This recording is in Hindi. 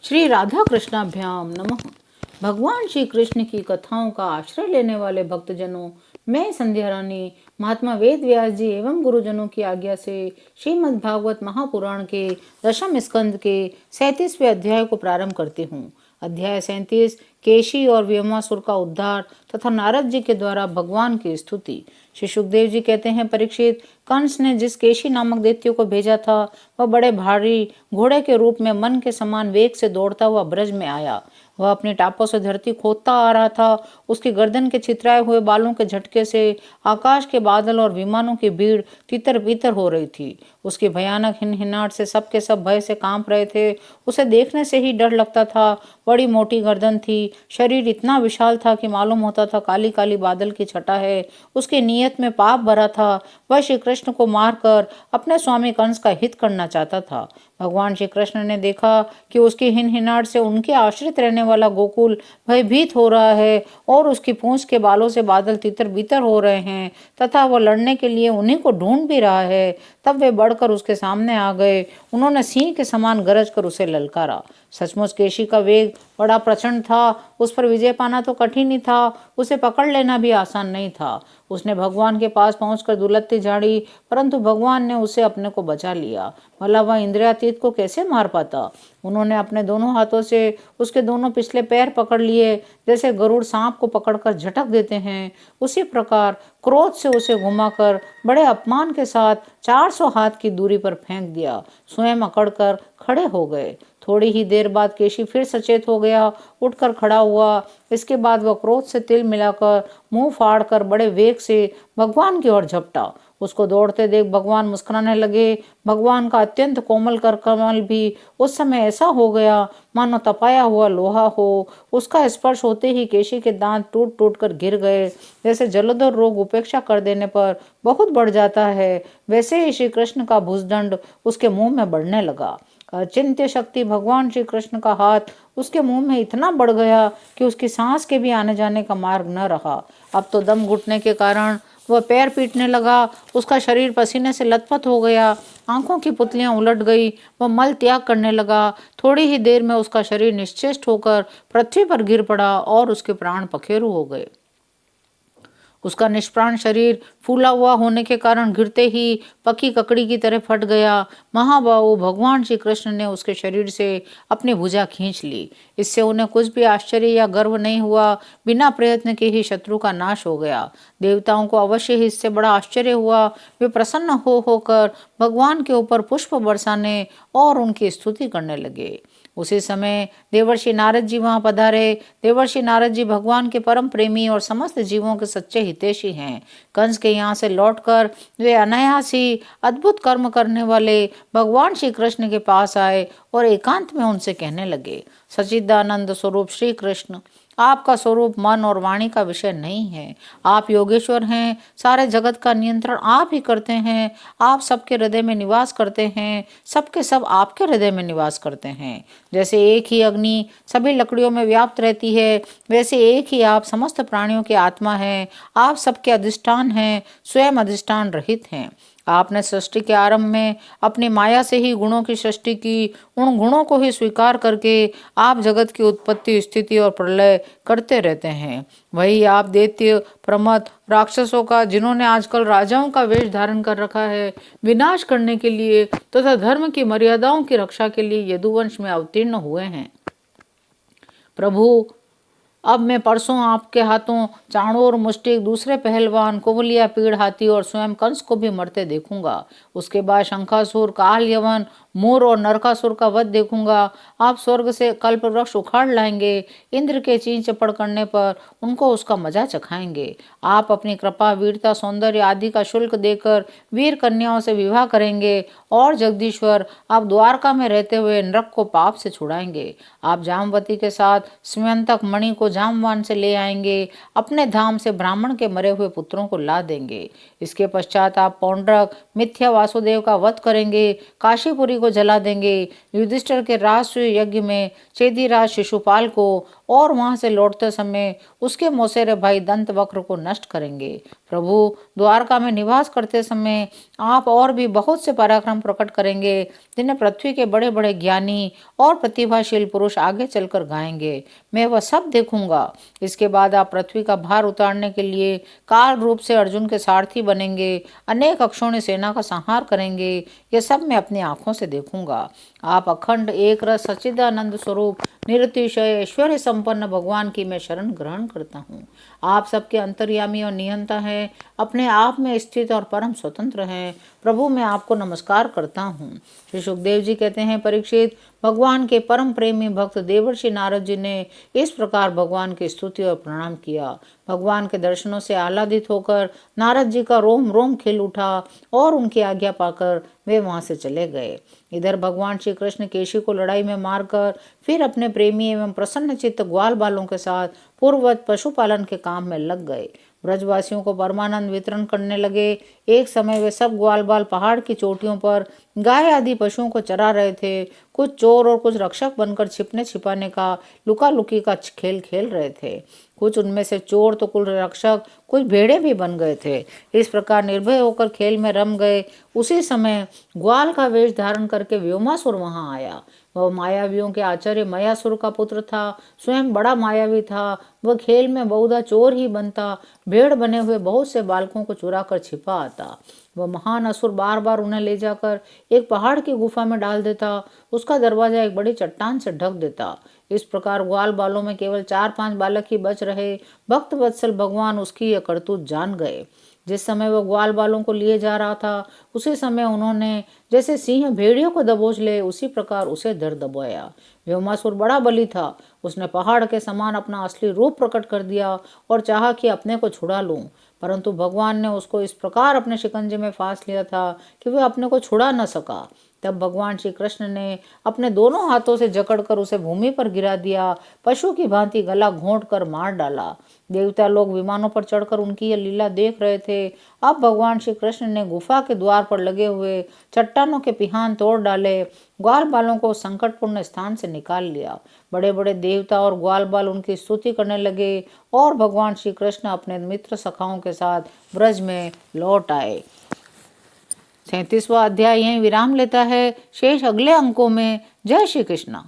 श्री राधा कृष्णाभ्याम नमः। भगवान श्री कृष्ण की कथाओं का आश्रय लेने वाले भक्तजनों, मैं संध्या रानी महात्मा वेद व्यास जी एवं गुरुजनों की आज्ञा से श्रीमद् भागवत महापुराण के दशम स्कंद के 37वें अध्याय को प्रारंभ करती हूँ। अध्याय 37 केशी और व्योमासुर का उद्धार तथा नारद जी के द्वारा भगवान की स्तुति। श्री सुखदेव जी कहते हैं, परीक्षित, कंस ने जिस केशी नामक दैत्य को भेजा था वह बड़े भारी घोड़े के रूप में मन के समान वेग से दौड़ता हुआ ब्रज में आया। वह अपने टापों से धरती खोदता आ रहा था। उसकी गर्दन के छितराए हुए बालों के झटके से आकाश के बादल और विमानों की भीड़ तितर बितर हो रही थी। उसकी भयानक हिनहिनाहट से सबके सब भय से कांप रहे थे। उसे देखने से ही डर लगता था। बड़ी मोटी गर्दन थी, शरीर इतना विशाल था कि मालूम होता था काली काली बादल की छटा है। उसकी नीयत में पाप भरा था। वह श्री कृष्ण को मारकर अपने स्वामी कंस का हित करना चाहता था। भगवान श्री कृष्ण ने देखा कि उसकी हिनहिनाहट से उनके आश्रित रहने वाला गोकुल भयभीत हो रहा है और उसकी पूंछ के बालों से बादल तितर बितर हो रहे हैं तथा वह लड़ने के लिए उन्हीं को ढूंढ भी रहा है। तब वे बढ़कर उसके सामने आ गए। उन्होंने सिंह के समान गरज कर उसे ललकारा। सचमुच केशी का वेग बड़ा प्रचंड था। उस पर विजय पाना तो कठिन ही था, उसे पकड़ लेना भी आसान नहीं था। उसने भगवान के पास पहुंचकर दुलत्ती झाड़ी, परंतु भगवान ने उसे अपने को बचा लिया। भला वह इंद्रियातीत को कैसे मार पाता। उन्होंने अपने दोनों हाथों से उसके दोनों पिछले पैर पकड़ लिए, जैसे गरुड़ सांप को पकड़कर झटक देते हैं। उसी प्रकार क्रोध से उसे घुमाकर बड़े अपमान के साथ 400 हाथ की दूरी पर फेंक दिया। स्वयं अकड़कर खड़े हो गए। थोड़ी ही देर बाद केशी फिर सचेत हो गया, उठकर खड़ा हुआ। इसके बाद वह क्रोध से तिल मिलाकर मुंह फाड़कर बड़े वेग से भगवान की ओर झपटा। उसको दौड़ते देख भगवान मुस्कुराने लगे। भगवान का अत्यंत कोमल कर कमल भी उस समय ऐसा हो गया मानो तपाया हुआ लोहा हो। उसका स्पर्श होते ही केशी के दांत टूट टूट कर गिर गए। जैसे जलोदर रोग उपेक्षा कर देने पर बहुत बढ़ जाता है, वैसे ही श्री कृष्ण का भुजदंड उसके मुंह में बढ़ने लगा। अचिंत्य शक्ति भगवान श्री कृष्ण का हाथ उसके मुंह में इतना बढ़ गया कि उसकी सांस के भी आने जाने का मार्ग न रहा। अब तो दम घुटने के कारण वह पैर पीटने लगा। उसका शरीर पसीने से लथपथ हो गया। आंखों की पुतलियां उलट गई। वह मल त्याग करने लगा। थोड़ी ही देर में उसका शरीर निश्चेष्ट होकर पृथ्वी पर गिर पड़ा और उसके प्राण पखेरु हो गए। उसका निष्प्राण शरीर फूला हुआ होने के कारण गिरते ही पकी ककड़ी की तरह फट गया। महाबाहु भगवान श्री कृष्ण ने उसके शरीर से अपनी भुजा खींच ली। इससे उन्हें कुछ भी आश्चर्य या गर्व नहीं हुआ। बिना प्रयत्न के ही शत्रु का नाश हो गया। देवताओं को अवश्य ही इससे बड़ा आश्चर्य हुआ। वे प्रसन्न होकर भगवान के ऊपर पुष्प बरसाने और उनकी स्तुति करने लगे। उसी समय देवर्षि नारद जी वहां पधारे। देवर्षि नारद जी भगवान के परम प्रेमी और समस्त जीवों के सच्चे हितैषी हैं। कंस के यहाँ से लौटकर वे अनायास ही अद्भुत कर्म करने वाले भगवान श्री कृष्ण के पास आए और एकांत में उनसे कहने लगे, सच्चिदानंद स्वरूप श्री कृष्ण, आपका स्वरूप मन और वाणी का विषय नहीं है। आप योगेश्वर हैं। सारे जगत का नियंत्रण आप ही करते हैं। आप सबके हृदय में निवास करते हैं। सबके सब आपके हृदय में निवास करते हैं। जैसे एक ही अग्नि सभी लकड़ियों में व्याप्त रहती है, वैसे एक ही आप समस्त प्राणियों की आत्मा हैं। आप सबके अधिष्ठान हैं, स्वयं अधिष्ठान रहित हैं। आपने सृष्टि के आरंभ में अपनी माया से ही गुणों की सृष्टि की। उन गुणों को ही स्वीकार करके आप जगत की उत्पत्ति, स्थिति और प्रलय करते रहते हैं। वही आप दैत्य, प्रमथ, राक्षसों का, जिन्होंने आजकल राजाओं का वेश धारण कर रखा है, विनाश करने के लिए तथा धर्म की मर्यादाओं की रक्षा के लिए यदुवंश में अवतीर्ण हुए हैं। प्रभु, अब मैं परसों आपके हाथों चाणूर, मुष्टिक, दूसरे पहलवान, कुबलिया, पीड़ हाथी और स्वयं कंस को भी मरते देखूंगा। उसके बाद शंखासुर, काल यवन, मूर और नरकासुर का वध देखूंगा। आप स्वर्ग से कल्प वृक्ष उखाड़ लाएंगे। इंद्र के चीं चपड़ करने पर उनको उसका मजा चखाएंगे। आप अपनी कृपा, वीरता, सौंदर्य आदि का शुल्क देकर वीर कन्याओं से विवाह करेंगे और जगदीश्वर, आप द्वारका में रहते हुए नरक को पाप से छुड़ाएंगे। आप जामवती के साथ स्मयंतक मणि को जामवान से ले आएंगे। अपने धाम से ब्राह्मण के मरे हुए पुत्रों को ला देंगे। इसके पश्चात आप पौंड्रक, मिथ्या वासुदेव का वध करेंगे। काशीपुरी को जला देंगे। युधिष्ठिर के राष्ट्रीय यज्ञ में चेदीराज शिशुपाल को और वहां से लौटते समय उसके मौसेरे भाई दंतवक्र को नष्ट करेंगे। प्रभु, द्वारका में निवास करते समय आप और भी बहुत से पराक्रम प्रकट करेंगे, जिन्हें पृथ्वी के बड़े बड़े ज्ञानी और प्रतिभाशील पुरुष आगे चलकर गाएंगे। मैं वह सब देखूंगा। इसके बाद आप पृथ्वी का भार उतारने के लिए काल रूप से अर्जुन के सारथी बनेंगे, अनेक अक्षौणी सेना का संहार करेंगे। यह सब मैं अपनी आंखों से देखूंगा। आप अखंड एक रस सच्चिदानंद स्वरूप निरतिशय ऐश्वर्य संपन्न भगवान की मैं शरण ग्रहण करता हूँ। आप सबके अंतर्यामी और नियंता हैं, अपने आप में स्थित और परम स्वतंत्र हैं। प्रभु, मैं आपको नमस्कार करता हूँ। श्री सुखदेव जी कहते हैं, परीक्षित, भगवान के परम प्रेमी भक्त देवर्षि नारद जी ने इस प्रकार भगवान की स्तुति और प्रणाम किया। भगवान के दर्शनों से आह्लादित होकर नारद जी का रोम रोम खिल उठा और उनकी आज्ञा पाकर वे वहां से चले गए। इधर भगवान श्री कृष्ण केशी को लड़ाई में मारकर फिर अपने प्रेमी एवं प्रसन्न चित्त ग्वाल बालों के साथ पूर्ववत पशुपालन के काम में लग गए। ब्रजवासियों को परमानंद वितरण करने लगे। एक समय वे सब ग्वाल बाल पहाड़ की चोटियों पर गाय आदि पशुओं को चरा रहे थे। कुछ चोर और कुछ रक्षक बनकर छिपने छिपाने का लुका लुकी का खेल खेल रहे थे। कुछ उनमें से चोर तो कुछ रक्षक, कुछ भेड़े भी बन गए थे। इस प्रकार निर्भय होकर खेल में रम गए। उसी समय ग्वाल का वेश धारण करके व्योमासुर वहां आया। वह मायावियों के आचार्य मयासुर का पुत्र था, स्वयं बड़ा मायावी था। वह खेल में बहुधा चोर ही बनता, भेड़ बने हुए बहुत से बालकों को चुरा कर छिपा आता। वह महान असुर बार बार उन्हें ले जाकर एक पहाड़ की गुफा में डाल देता, उसका दरवाजा एक बड़ी चट्टान से ढक देता। इस प्रकार ग्वाल बालों में केवल 4-5 बालक ही बच रहे। भक्त वत्सल भगवान उसकी यह करतूत जान गए। जिस समय वह ग्वाल बालों को लिए जा रहा था, उसी समय उन्होंने जैसे सिंह भेड़ियों को दबोच ले, उसी प्रकार उसे धर दबाया। व्योमासुर बड़ा बली था। उसने पहाड़ के समान अपना असली रूप प्रकट कर दिया और चाहा कि अपने को छुड़ा लूं, परंतु भगवान ने उसको इस प्रकार अपने शिकंजे में फांस लिया था कि वह अपने को छुड़ा न सका। तब भगवान श्री कृष्ण ने अपने दोनों हाथों से जकड़कर उसे भूमि पर गिरा दिया, पशु की भांति गला घोंट कर मार डाला। देवता लोग विमानों पर चढ़कर उनकी यह लीला देख रहे थे। अब भगवान श्री कृष्ण ने गुफा के द्वार पर लगे हुए चट्टानों के पिहान तोड़ डाले, ग्वाल बालों को संकटपूर्ण स्थान से निकाल लिया। बड़े बड़े देवता और ग्वाल बाल उनकी स्तुति करने लगे और भगवान श्री कृष्ण अपने मित्र सखाओं के साथ ब्रज में लौट आए। 37वां अध्याय यहीं विराम लेता है। शेष अगले अंकों में। जय श्री कृष्ण।